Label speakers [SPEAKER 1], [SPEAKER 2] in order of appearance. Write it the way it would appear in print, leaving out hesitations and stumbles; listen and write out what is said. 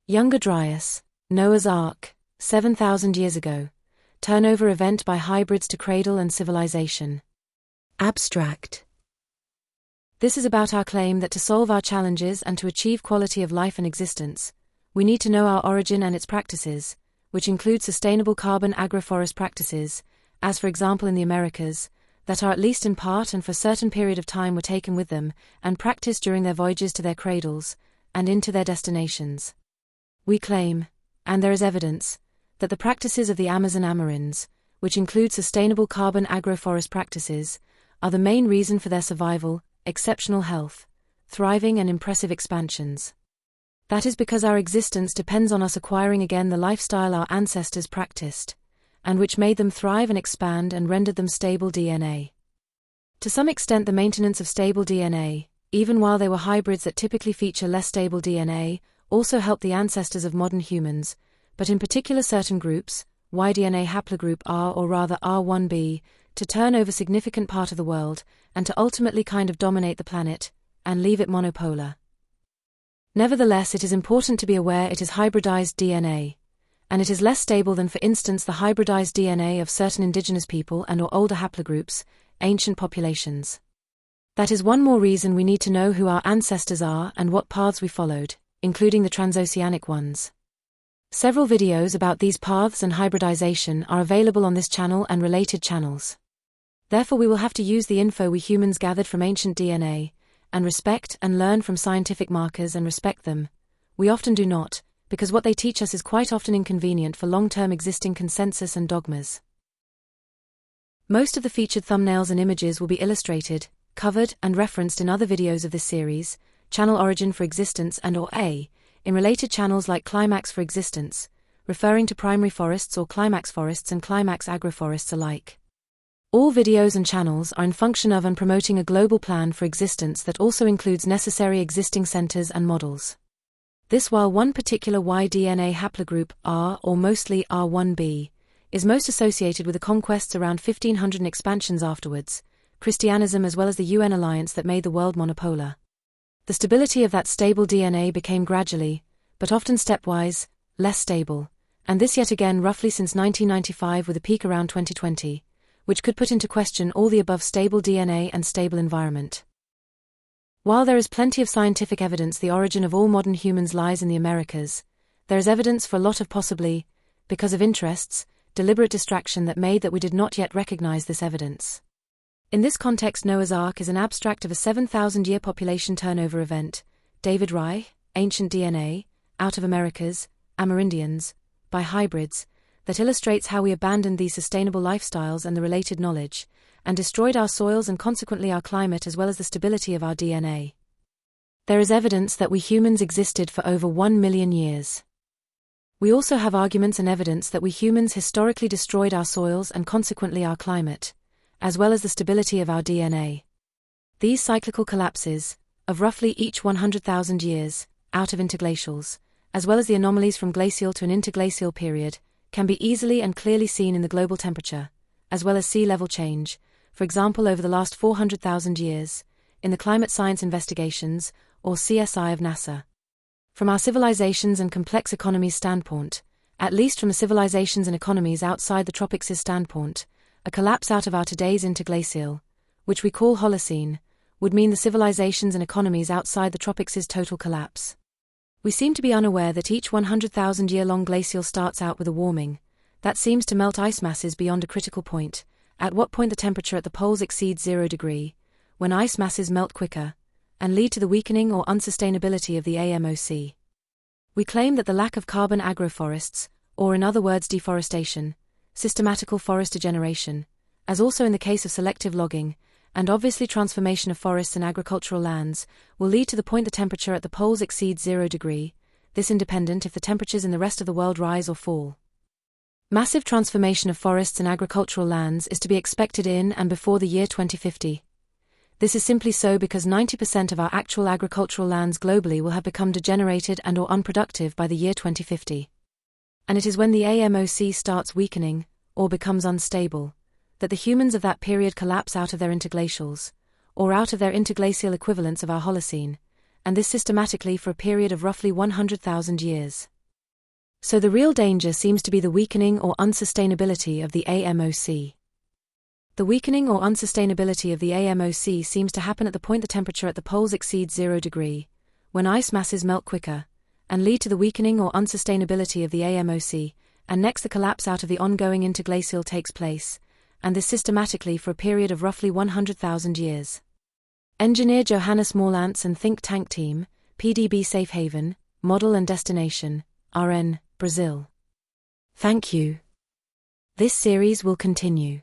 [SPEAKER 1] Younger Dryas, Noah's Ark, 7,000 years ago. Turnover event by hybrids to cradle and civilization. Abstract. This is about our claim that to solve our challenges and to achieve quality of life and existence, we need to know our origin and its practices, which include sustainable carbon-agroforest practices, as for example in the Americas, that are at least in part and for a certain period of time were taken with them and practiced during their voyages to their cradles and into their destinations. We claim, and there is evidence, that the practices of the Amazon Amarins, which include sustainable carbon-agroforest practices, are the main reason for their survival, exceptional health, thriving and impressive expansions. That is because our existence depends on us acquiring again the lifestyle our ancestors practiced, and which made them thrive and expand and rendered them stable DNA. To some extent the maintenance of stable DNA, even while they were hybrids that typically feature less stable DNA, also helped the ancestors of modern humans, but in particular certain groups, Y-DNA Haplogroup-R or rather R1b, to turn over significant part of the world, and to ultimately kind of dominate the planet, and leave it monopolar. Nevertheless, it is important to be aware it is hybridized DNA, and it is less stable than for instance the hybridized DNA of certain indigenous people and or older haplogroups, ancient populations. That is one more reason we need to know who our ancestors are and what paths we followed, including the transoceanic ones. Several videos about these paths and hybridization are available on this channel and related channels. Therefore we will have to use the info we humans gathered from ancient DNA, and respect and learn from scientific markers and respect them. We often do not, because what they teach us is quite often inconvenient for long-term existing consensus and dogmas. Most of the featured thumbnails and images will be illustrated, covered and referenced in other videos of this series, Channel Origin for Existence and or A, in related channels like Climax for Existence, referring to primary forests or climax forests and climax agroforests alike. All videos and channels are in function of and promoting a global plan for existence that also includes necessary existing centers and models. This while one particular Y-DNA Haplogroup-R or mostly R1b, is most associated with the conquests around 1500 and expansions afterwards, Christianism as well as the UN alliance that made the world monopolar. The stability of that stable DNA became gradually, but often stepwise, less stable, and this yet again roughly since 1995 with a peak around 2020, which could put into question all the above stable DNA and stable environment. While there is plenty of scientific evidence the origin of all modern humans lies in the Americas, there is evidence for a lot of possibly, because of interests, deliberate distraction that made that we did not yet recognize this evidence. In this context Noah's Ark is an abstract of a 7,000-year population turnover event, David Rye, Ancient DNA, Out of Americas, Amerindians, by hybrids, that illustrates how we abandoned these sustainable lifestyles and the related knowledge, and destroyed our soils and consequently our climate as well as the stability of our DNA. There is evidence that we humans existed for over 1 million years. We also have arguments and evidence that we humans historically destroyed our soils and consequently our climate, as well as the stability of our DNA. These cyclical collapses, of roughly each 100,000 years, out of interglacials, as well as the anomalies from glacial to an interglacial period, can be easily and clearly seen in the global temperature, as well as sea level change, for example over the last 400,000 years, in the Climate Science Investigations, or CSI of NASA. From our civilizations and complex economies standpoint, at least from the civilizations and economies outside the tropics' standpoint, a collapse out of our today's interglacial, which we call Holocene, would mean the civilizations and economies outside the tropics' total collapse. We seem to be unaware that each 100,000-year-long glacial starts out with a warming, that seems to melt ice masses beyond a critical point, at what point the temperature at the poles exceeds 0 degree, when ice masses melt quicker, and lead to the weakening or unsustainability of the AMOC. We claim that the lack of carbon agroforests, or in other words deforestation, systematical forest degeneration, as also in the case of selective logging, and obviously transformation of forests and agricultural lands, will lead to the point the temperature at the poles exceeds 0 degree, this independent if the temperatures in the rest of the world rise or fall. Massive transformation of forests and agricultural lands is to be expected in and before the year 2050. This is simply so because 90% of our actual agricultural lands globally will have become degenerated and or unproductive by the year 2050. And it is when the AMOC starts weakening, or becomes unstable, that the humans of that period collapse out of their interglacials, or out of their interglacial equivalents of our Holocene, and this systematically for a period of roughly 100,000 years. So the real danger seems to be the weakening or unsustainability of the AMOC. The weakening or unsustainability of the AMOC seems to happen at the point the temperature at the poles exceeds 0 degrees, when ice masses melt quicker, and lead to the weakening or unsustainability of the AMOC, and next the collapse out of the ongoing interglacial takes place, and this systematically for a period of roughly 100,000 years. Engineer Johannes Morlantz and think tank team, PDB Safe Haven, Model and Destination, RN, Brazil. Thank you. This series will continue.